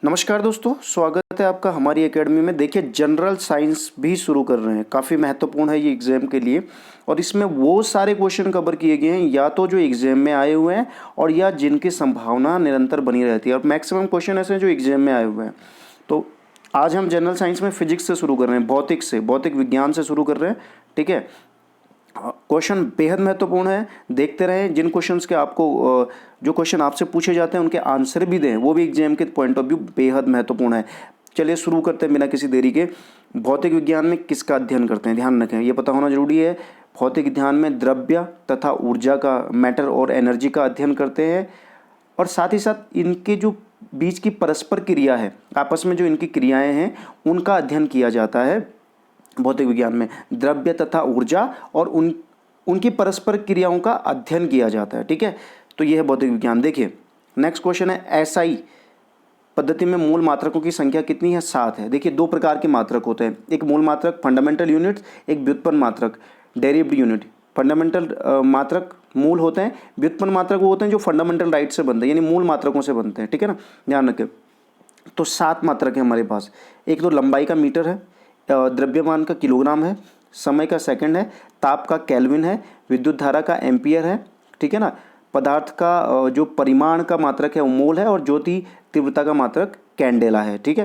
नमस्कार दोस्तों, स्वागत है आपका हमारी एकेडमी में। देखिए, जनरल साइंस भी शुरू कर रहे हैं, काफ़ी महत्वपूर्ण है ये एग्ज़ाम के लिए। और इसमें वो सारे क्वेश्चन कवर किए गए हैं या तो जो एग्ज़ाम में आए हुए हैं और या जिनकी संभावना निरंतर बनी रहती है, और मैक्सिमम क्वेश्चन ऐसे हैं जो एग्ज़ाम में आए हुए हैं। तो आज हम जनरल साइंस में फिजिक्स से शुरू कर रहे हैं, भौतिक विज्ञान से शुरू कर रहे हैं। ठीक है, क्वेश्चन बेहद महत्वपूर्ण है, देखते रहें। जिन क्वेश्चंस के आपको जो क्वेश्चन आपसे पूछे जाते हैं उनके आंसर भी दें, वो भी एग्जाम के पॉइंट ऑफ व्यू बेहद महत्वपूर्ण है। चलिए शुरू करते हैं बिना किसी देरी के। भौतिक विज्ञान में किसका अध्ययन करते हैं, ध्यान रखें, ये पता होना जरूरी है। भौतिक विज्ञान में द्रव्य तथा ऊर्जा का, मैटर और एनर्जी का अध्ययन करते हैं, और साथ ही साथ इनके जो बीच की परस्पर क्रिया है, आपस में जो इनकी क्रियाएं हैं उनका अध्ययन किया जाता है भौतिक विज्ञान में। द्रव्य तथा ऊर्जा और उनकी परस्पर क्रियाओं का अध्ययन किया जाता है। ठीक है, तो यह है भौतिक विज्ञान। देखिए नेक्स्ट क्वेश्चन है, एसआई पद्धति में मूल मात्रकों की संख्या कितनी है? 7 है। देखिए, दो प्रकार के मात्रक होते हैं, एक मूल मात्रक फंडामेंटल यूनिट, एक व्युत्पन्न मात्रक डेरिव्ड यूनिट। फंडामेंटल मात्रक मूल होते हैं, व्युत्पन्न मात्रक वो होते हैं जो फंडामेंटल राइट से बनते हैं, यानी मूल मात्रकों से बनते हैं। ठीक है ना, ध्यान रखें। तो 7 मात्रक है हमारे पास। एक तो लंबाई का मीटर है, द्रव्यमान का किलोग्राम है, समय का सेकंड है, ताप का केल्विन है, विद्युत धारा का एम्पियर है। ठीक है ना, पदार्थ का जो परिमाण का मात्रक है वो मोल है, और ज्योति तीव्रता का मात्रक कैंडेला है। ठीक है,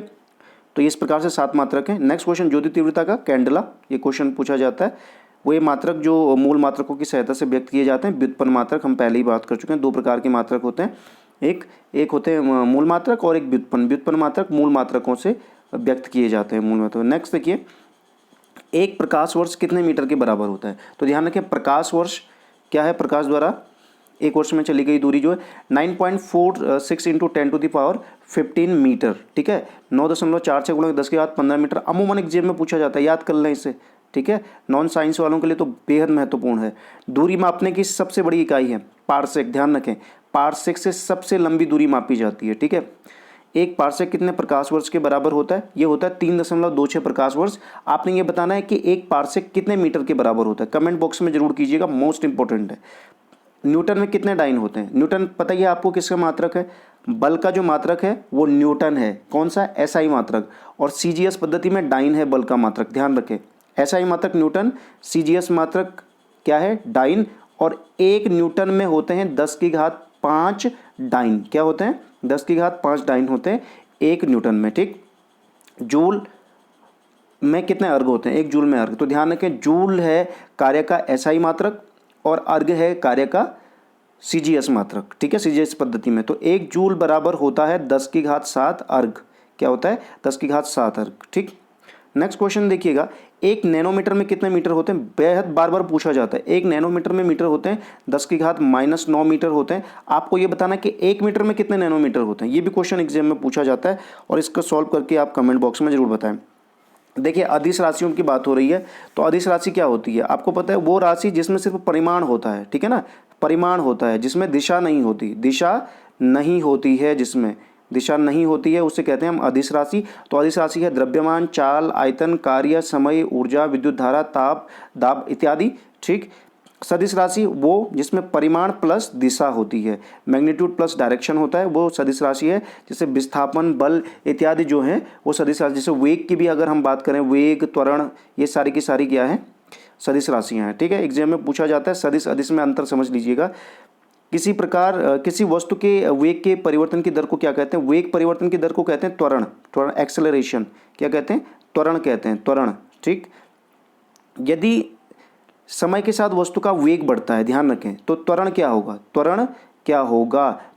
तो इस प्रकार से 7 मात्रक हैं। नेक्स्ट क्वेश्चन, ज्योति तीव्रता का कैंडेला, ये क्वेश्चन पूछा जाता है। वो ये मात्रक जो मूल मात्रकों की सहायता से व्यक्त किए जाते हैं। व्युत्पन्न मात्रक हम पहले ही बात कर चुके हैं, दो प्रकार के मात्रक होते हैं, एक होते हैं मूल मात्रक और एक व्युत्पन्न मात्रक मूल मात्रकों से व्यक्त किए जाते हैं, मूल मात्रक। नेक्स्ट देखिए, एक प्रकाश वर्ष कितने मीटर के बराबर होता है? तो ध्यान रखें, प्रकाश वर्ष क्या है? प्रकाश द्वारा एक वर्ष में चली गई दूरी जो है 9.46 इंटू 10⁻15 मीटर। ठीक है, 9.46 गुणा 10⁻15 मीटर। अमूमन एग्जाम में पूछा जाता है, याद कर लें इसे। ठीक है, नॉन साइंस वालों के लिए तो बेहद महत्वपूर्ण है। दूरी मापने की सबसे बड़ी इकाई है पारसेक, ध्यान रखें। पारसेक से सबसे लंबी दूरी मापी जाती है। ठीक है, एक पारसेक कितने प्रकाश वर्ष के बराबर होता है? ये होता है 3.26 प्रकाश वर्ष। आपने ये बताना है कि एक पारसेक कितने मीटर के बराबर होता है, कमेंट बॉक्स में जरूर कीजिएगा, मोस्ट इंपॉर्टेंट है। न्यूटन में कितने डाइन होते हैं? न्यूटन पता ही है आपको किसका मात्रक है? बल का जो मात्रक है वो न्यूटन है। कौन सा? एसआई मात्रक। और सीजीएस पद्धति में डाइन है बल का मात्रक, ध्यान रखें। एसआई मात्रक न्यूटन, सीजीएस मात्रक क्या है? डाइन। और एक न्यूटन में होते हैं 10⁵ डाइन। क्या होते हैं? 10⁵ डाइन होते हैं एक न्यूटन में। ठीक, जूल में कितने अर्घ होते हैं? एक जूल में अर्घ। तो ध्यान रखें, जूल है कार्य का एसआई मात्रक और अर्घ है कार्य का सीजीएस मात्रक। ठीक है, सीजीएस पद्धति में तो एक जूल बराबर होता है 10⁵7 अर्घ। क्या होता है? 10⁵7 अर्घ। ठीक, नेक्स्ट क्वेश्चन देखिएगा, एक नैनोमीटर में कितने मीटर होते हैं? बेहद बार बार पूछा जाता है। एक नैनोमीटर में मीटर होते हैं 10⁻⁻9 मीटर होते हैं। आपको ये बताना है कि एक मीटर में कितने नैनोमीटर होते हैं। ये भी क्वेश्चन एग्जाम में पूछा जाता है, और इसका सॉल्व करके आप कमेंट बॉक्स में जरूर बताएं। देखिए, अदिश राशियों की बात हो रही है, तो अदिश राशि क्या होती है? आपको पता है, वो राशि जिसमें सिर्फ परिमाण होता है। ठीक है ना, परिमाण होता है, जिसमें दिशा नहीं होती, जिसमें दिशा नहीं होती है, उसे कहते हैं हम अदिश राशि। तो अदिश राशि है द्रव्यमान, चाल, आयतन, कार्य, समय, ऊर्जा, विद्युत धारा, ताप, दाब इत्यादि। ठीक, सदिश राशि वो जिसमें परिमाण प्लस दिशा होती है, मैग्नीट्यूड प्लस डायरेक्शन होता है, वो सदिश राशि है। जैसे विस्थापन, बल इत्यादि जो हैं वो सदिश राशि। जैसे वेग की भी अगर हम बात करें, वेग, त्वरण, ये सारी की सारी क्या है? सदिश राशियाँ हैं। ठीक है, एग्जाम में पूछा जाता है। सदिश अदिश में अंतर समझ लीजिएगा। किसी प्रकार किसी वस्तु के वेग के परिवर्तन की दर को क्या कहते हैं? वेग परिवर्तन की दर को कहते हैं त्वरण, एक्सेलरेशन। क्या कहते हैं? त्वरण कहते हैं, त्वरण। ठीक, यदि समय के साथ वस्तु का वेग बढ़ता है, ध्यान रखें, तो त्वरण क्या होगा?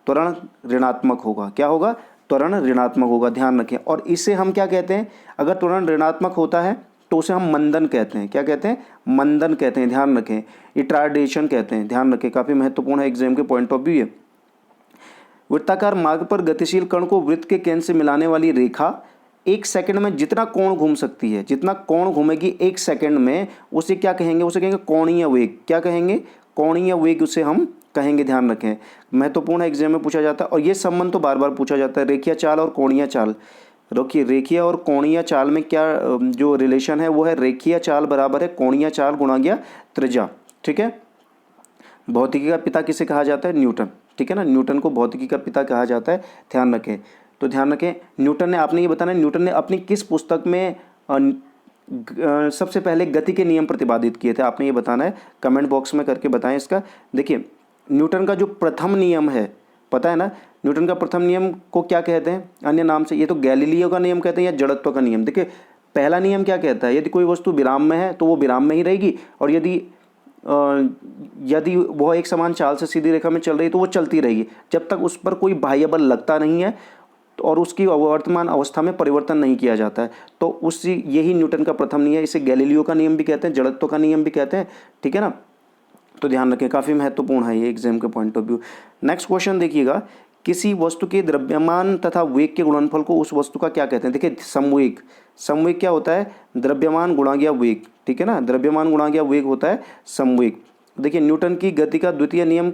त्वरण ऋणात्मक होगा। क्या होगा? त्वरण ऋणात्मक होगा, ध्यान रखें। और इसे हम क्या कहते हैं? अगर त्वरण ऋणात्मक होता है तो उसे हम मंदन कहते हैं। क्या कहते हैं? मंदन कहते हैं, ध्यान रखें। रिटार्डेशन कहते हैं, ध्यान रखें, काफी महत्वपूर्ण है एग्जाम के पॉइंट ऑफ व्यू है। वृत्ताकार मार्ग पर गतिशील कण को वृत्त के केंद्र से मिलाने वाली रेखा एक सेकंड में जितना कोण घूम सकती है, जितना कोण घूमेगी एक सेकंड में, उसे क्या कहेंगे? उसे कहेंगे कोणीय वेग। क्या कहेंगे? कोणीय वेग उसे हम कहेंगे, ध्यान रखें। महत्वपूर्ण एग्जाम में पूछा जाता है, और ये संबंध तो बार बार पूछा जाता है, रेखीय चाल और कोणीय चाल। रोकिए, रेखीय और कोणीय चाल में क्या जो रिलेशन है वो है, रेखीय चाल बराबर है कोणीय चाल गुणा गया त्रिज्या। ठीक है, भौतिकी का पिता किसे कहा जाता है? न्यूटन। ठीक है ना, न्यूटन को भौतिकी का पिता कहा जाता है, ध्यान रखें। तो ध्यान रखें, न्यूटन ने, आपने ये बताना है न्यूटन ने अपनी किस पुस्तक में सबसे पहले गति के नियम प्रतिपादित किए थे, आपने ये बताना है, कमेंट बॉक्स में करके बताएं इसका। देखिए न्यूटन का जो प्रथम नियम है, पता है ना, न्यूटन का प्रथम नियम को क्या कहते हैं अन्य नाम से, ये तो गैलीलियो का नियम कहते हैं या जड़त्व का नियम। देखिए पहला नियम क्या कहता है, यदि कोई वस्तु विराम में है तो वो विराम में ही रहेगी, और यदि वह एक समान चाल से सीधी रेखा में चल रही है तो वो चलती रहेगी जब तक उस पर कोई बाह्य बल लगता नहीं है और उसकी वर्तमान अवस्था में परिवर्तन नहीं किया जाता है। तो उसी, यही न्यूटन का प्रथम नियम है, इसे गैलीलियो का नियम भी कहते हैं, जड़त्व का नियम भी कहते हैं, ठीक है ना। तो ध्यान रखें, काफ़ी महत्वपूर्ण है ये एग्जाम के point of view. Next question देखिएगा, किसी वस्तु के द्रव्यमान तथा वेग के गुणनफल को उस वस्तु का क्या कहते हैं। देखिए समवेग, समवेग क्या होता है, द्रव्यमान गुणा गया वेग, ठीक है ना, द्रव्यमान गुणा गया वेग होता है समवेग। देखिए न्यूटन की गति का द्वितीय नियम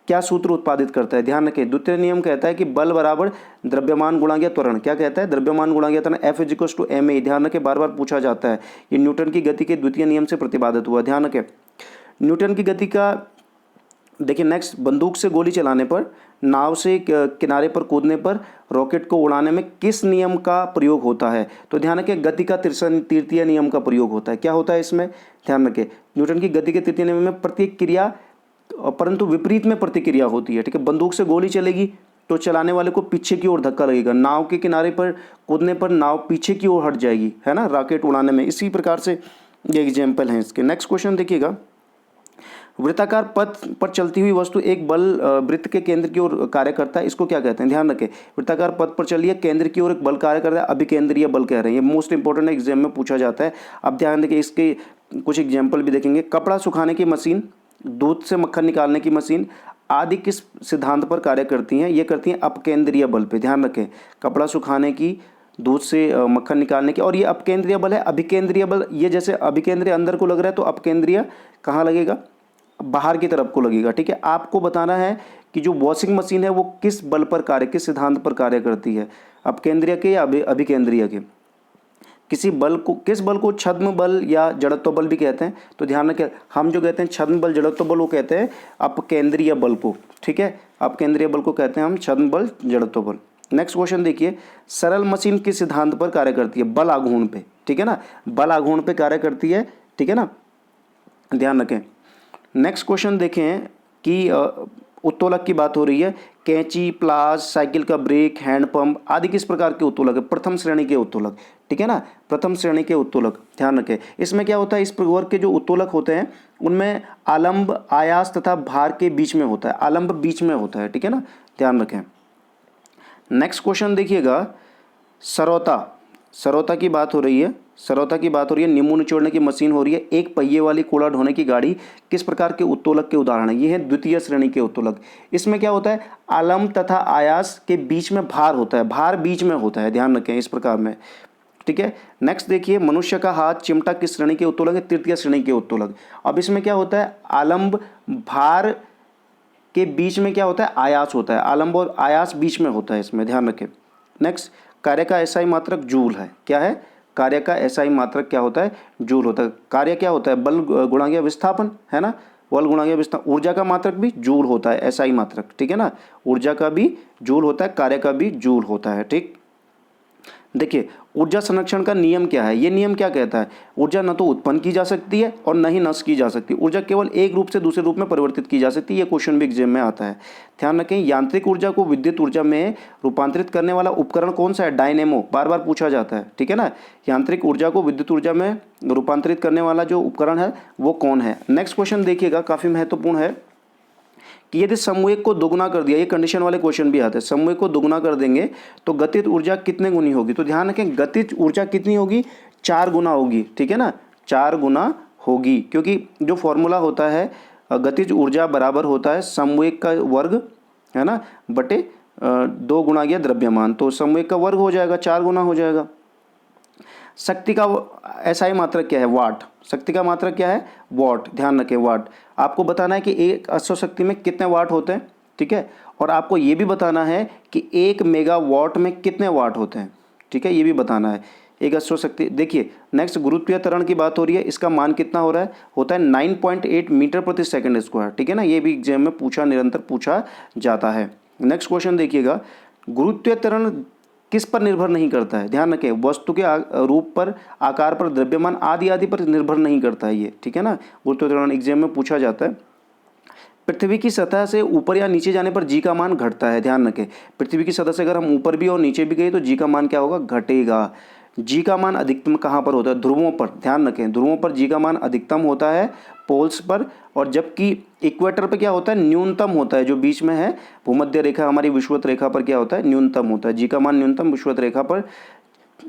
क्या सूत्र उत्पादित करता है, ध्यान रखें, द्वितीय नियम कहता है कि बल बराबर द्रव्यमान गुणा गया त्वरण, क्या कहता है, द्रव्यमान गुणा गया त्वरण, F = ma। ध्यान रखें, बार बार पूछा जाता है, ये न्यूटन की गति के द्वितीय नियम से प्रतिपादित हुआ, ध्यान रखें। न्यूटन की गति का, देखिए नेक्स्ट, बंदूक से गोली चलाने पर, नाव से किनारे पर कूदने पर, रॉकेट को उड़ाने में किस नियम का प्रयोग होता है। तो ध्यान रखें, गति का तृतीय नियम का प्रयोग होता है। क्या होता है इसमें, ध्यान रखें, न्यूटन की गति के तृतीय नियम में प्रत्येक क्रिया परंतु विपरीत में प्रतिक्रिया होती है, ठीक है। बंदूक से गोली चलेगी तो चलाने वाले को पीछे की ओर धक्का लगेगा, नाव के किनारे पर कूदने पर नाव पीछे की ओर हट जाएगी, है ना, रॉकेट उड़ाने में। इसी प्रकार से ये एग्जाम्पल हैं इसके। नेक्स्ट क्वेश्चन देखिएगा, वृत्ताकार पथ पर चलती हुई वस्तु एक बल वृत्त के केंद्र की ओर कार्य करता है, इसको क्या कहते हैं। ध्यान रखें, वृत्ताकार पथ पर चलिए, केंद्र की ओर एक बल कार्य करता है, अभिकेंद्रीय बल कह रहे हैं, ये मोस्ट इंपॉर्टेंट एग्जाम में पूछा जाता है। अब ध्यान रखें, इसके कुछ एग्जाम्पल भी देखेंगे। कपड़ा सुखाने की मशीन, दूध से मक्खन निकालने की मशीन आदि किस सिद्धांत पर कार्य करती हैं, ये करती हैं अपकेंद्रीय बल पे। ध्यान रखें, कपड़ा सुखाने की, दूध से मक्खन निकालने की, और ये अपकेंद्रीय बल है। अभिकेंद्रीय बल, ये जैसे अभिकेंद्रीय अंदर को लग रहा है तो अपकेंद्रीय कहाँ लगेगा, बाहर की तरफ को लगेगा, ठीक है। आपको बताना है कि जो वॉशिंग मशीन है वो किस बल पर कार्य, किस सिद्धांत पर कार्य करती है, अपकेंद्रीय के या अभिकेंद्रीय के। किस बल को छद्म बल या जड़त्व बल भी कहते हैं। तो ध्यान रखें, हम जो कहते हैं छद्म बल जड़त्व बल वो कहते हैं अपकेंद्रीय बल को, ठीक है, अपकेंद्रीय बल को कहते हैं हम छद्म बल जड़त्व बल। नेक्स्ट क्वेश्चन देखिए, सरल मशीन किस सिद्धांत पर कार्य करती है, बल आघूर्ण पे, ठीक है ना, बल आघूर्ण पे कार्य करती है, ठीक है ना, ध्यान रखें। नेक्स्ट क्वेश्चन देखें कि उत्तोलक की बात हो रही है, कैंची, प्लास, साइकिल का ब्रेक, हैंडपंप आदि किस प्रकार के उत्तोलक है, प्रथम श्रेणी के उत्तोलक, ठीक है ना, प्रथम श्रेणी के उत्तोलक। ध्यान रखें, इसमें क्या होता है, इस प्रकार के जो उत्तोलक होते हैं उनमें आलंब, आयास तथा भार के बीच में होता है, आलंब बीच में होता है, ठीक है ना, ध्यान रखें। नेक्स्ट क्वेश्चन देखिएगा, सरौता, सरौता की बात हो रही है, सरौता की बात हो रही है, नींबू निचोड़ने की मशीन हो रही है, एक पहिए वाली कूड़ा ढोने की गाड़ी किस प्रकार के उत्तोलक के उदाहरण है, ये है द्वितीय श्रेणी के उत्तोलक। इसमें क्या होता है, आलंब तथा आयास के बीच में भार होता है, भार बीच में होता है, ध्यान रखें इस प्रकार में, ठीक है। नेक्स्ट देखिए, मनुष्य का हाथ, चिमटा किस श्रेणी के उत्तोलक है, तृतीय श्रेणी के उत्तोलक। अब इसमें क्या होता है, आलंब भार के बीच में क्या होता है, आयास होता है, आलंब और आयास बीच में होता है इसमें, ध्यान रखें। नेक्स्ट, कार्य का एसआई मात्रक जूल है, क्या है, कार्य का एसआई मात्रक क्या होता है, जूल होता है। कार्य क्या होता है, बल गुणा गया विस्थापन, है ना, बल गुणा गया विस्थापन। ऊर्जा का मात्रक भी जूल होता है, एसआई मात्रक, ठीक है ना, ऊर्जा का भी जूल होता है, कार्य का भी जूल होता है, ठीक। देखिए ऊर्जा संरक्षण का नियम क्या है, ये नियम क्या कहता है, ऊर्जा न तो उत्पन्न की जा सकती है और न ही नष्ट की जा सकती, ऊर्जा केवल एक रूप से दूसरे रूप में परिवर्तित की जा सकती है, ये क्वेश्चन भी एग्जाम में आता है। ध्यान रखें, यांत्रिक ऊर्जा को विद्युत ऊर्जा में रूपांतरित करने वाला उपकरण कौन सा है, डायनेमो, बार बार पूछा जाता है, ठीक है ना, यांत्रिक ऊर्जा को विद्युत ऊर्जा में रूपांतरित करने वाला जो उपकरण है वो कौन है। नेक्स्ट क्वेश्चन देखिएगा, काफ़ी महत्वपूर्ण है कि यदि समवेग को दोगुना कर दिया, ये कंडीशन वाले क्वेश्चन भी आते हैं, समवेग को दोगुना कर देंगे तो गतिज ऊर्जा कितने गुनी होगी। तो ध्यान रखें, गतिज ऊर्जा कितनी होगी, 4 गुना होगी, ठीक है ना, 4 गुना होगी, क्योंकि जो फॉर्मूला होता है गतिज ऊर्जा बराबर होता है समवेग का वर्ग, है ना, बटे 2 गुणा गया द्रव्यमान, तो समवेग का वर्ग हो जाएगा, 4 गुना हो जाएगा। शक्ति का एसआई मात्रक क्या है, वाट, शक्ति का मात्रक क्या है, वाट, ध्यान रखें वाट। आपको बताना है कि एक अश्व शक्ति में कितने वाट होते हैं, ठीक है, और आपको ये भी बताना है कि 1 मेगावाट में कितने वाट होते हैं, ठीक है, ये भी बताना है एक अश्व शक्ति। देखिए नेक्स्ट, गुरुत्वीय त्वरण की बात हो रही है, इसका मान कितना हो रहा है, होता है 9.8 मीटर प्रति सेकंड स्क्वायर, ठीक है ना, ये भी एग्जाम में निरंतर पूछा जाता है। नेक्स्ट क्वेश्चन देखिएगा, गुरुत्वीय त्वरण किस पर निर्भर नहीं करता है, ध्यान रखें, वस्तु के रूप पर, आकार पर, द्रव्यमान आदि आदि पर निर्भर नहीं करता है ये, ठीक है ना। गुरुत्वीय त्वरण एग्जाम में पूछा जाता है। पृथ्वी की सतह से ऊपर या नीचे जाने पर जी का मान घटता है, ध्यान रखें, पृथ्वी की सतह से अगर हम ऊपर भी और नीचे भी गए तो जी का मान क्या होगा, घटेगा। जी का मान अधिकतम कहाँ पर होता है, ध्रुवों पर, ध्यान रखें, ध्रुवों पर जी का मान अधिकतम होता है, पोल्स पर, और जबकि इक्वेटर पर क्या होता है, न्यूनतम होता है, जो बीच में है भूमध्य रेखा हमारी विषुवत रेखा पर क्या होता है, न्यूनतम होता है, जी का मान न्यूनतम विषुवत रेखा पर।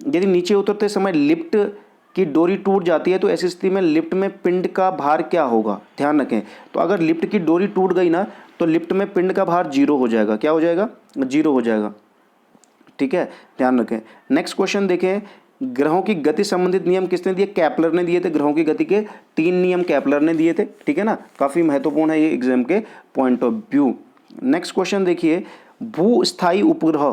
यदि नीचे उतरते समय लिफ्ट की डोरी टूट जाती है तो ऐसी स्थिति में लिफ्ट में पिंड का भार क्या होगा, ध्यान रखें, तो अगर लिफ्ट की डोरी टूट गई ना तो लिफ्ट में पिंड का भार जीरो हो जाएगा, क्या हो जाएगा, जीरो हो जाएगा, ठीक है, ध्यान रखें। नेक्स्ट क्वेश्चन देखें, ग्रहों की गति संबंधित नियम किसने दिए, केपलर ने दिए थे। ग्रहों की गति के 3 नियम केपलर ने दिए थे, ठीक है ना, काफ़ी महत्वपूर्ण है ये एग्जाम के point of view. Next question देखिए, भूस्थायी उपग्रह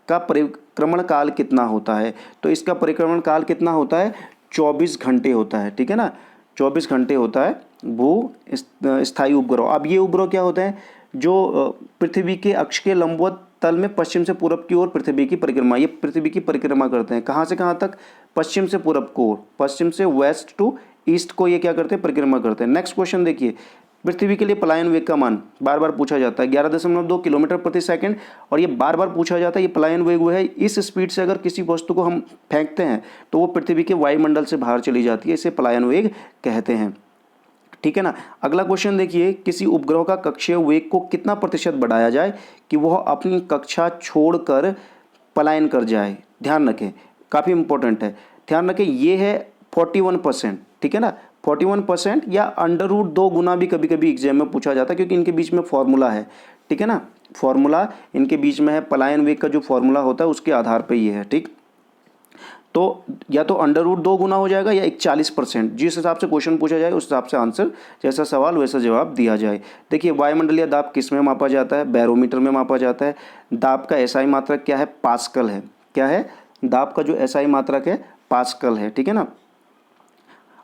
का परिक्रमण काल कितना होता है, तो इसका परिक्रमण काल कितना होता है, 24 घंटे होता है, ठीक है ना, 24 घंटे होता है भू स्थायी उपग्रह। अब ये उपग्रह क्या होते हैं, जो पृथ्वी के अक्ष के लंबवत तल में पश्चिम से पूरब की ओर पृथ्वी की परिक्रमा, ये पृथ्वी की परिक्रमा करते हैं, कहाँ से कहाँ तक, पश्चिम से पूरब को, पश्चिम से वेस्ट टू ईस्ट को ये क्या करते हैं, परिक्रमा करते हैं। नेक्स्ट क्वेश्चन देखिए, पृथ्वी के लिए पलायन वेग का मान बार बार पूछा जाता है, 11.2 किलोमीटर प्रति सेकंड, और ये बार बार पूछा जाता है, ये पलायन वेग वो है, इस स्पीड से अगर किसी वस्तु को हम फेंकते हैं तो वो पृथ्वी के वायुमंडल से बाहर चली जाती है, इसे पलायन वेग कहते हैं, ठीक है ना। अगला क्वेश्चन देखिए, किसी उपग्रह का कक्षीय वेग को कितना प्रतिशत बढ़ाया जाए कि वह अपनी कक्षा छोड़कर पलायन कर जाए, ध्यान रखें, काफ़ी इंपॉर्टेंट है, ध्यान रखें, ये है 41%, ठीक है ना, 41% या √2 गुना भी कभी कभी एग्जाम में पूछा जाता है, क्योंकि इनके बीच में फॉर्मूला है, ठीक है ना, फॉर्मूला इनके बीच में है, पलायन वेग का जो फॉर्मूला होता है उसके आधार पर ये है, ठीक। तो या तो √2 गुना हो जाएगा या 41%, जिस हिसाब से क्वेश्चन पूछा जाए उस हिसाब से आंसर, जैसा सवाल वैसा जवाब दिया जाए। देखिए, वायुमंडलीय दाब किस में मापा जाता है, बैरोमीटर में मापा जाता है। दाब का एसआई मात्रक क्या है, पास्कल है, क्या है, दाब का जो एसआई मात्रक है पास्कल है, ठीक है ना।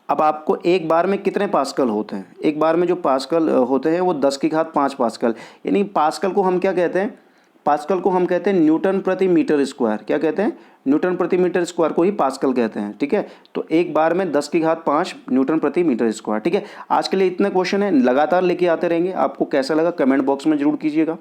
अब आपको एक बार में कितने पास्कल होते हैं, एक बार में जो पास्कल होते हैं वो 10⁵ पास्कल, यानी पास्कल को हम क्या कहते हैं, पास्कल को हम कहते हैं न्यूटन प्रति मीटर स्क्वायर, क्या कहते हैं, न्यूटन प्रति मीटर स्क्वायर को ही पास्कल कहते हैं, ठीक है। तो एक बार में 10⁵ न्यूटन प्रति मीटर स्क्वायर, ठीक है। आज के लिए इतने क्वेश्चन है, लगातार लेके आते रहेंगे, आपको कैसा लगा कमेंट बॉक्स में जरूर कीजिएगा।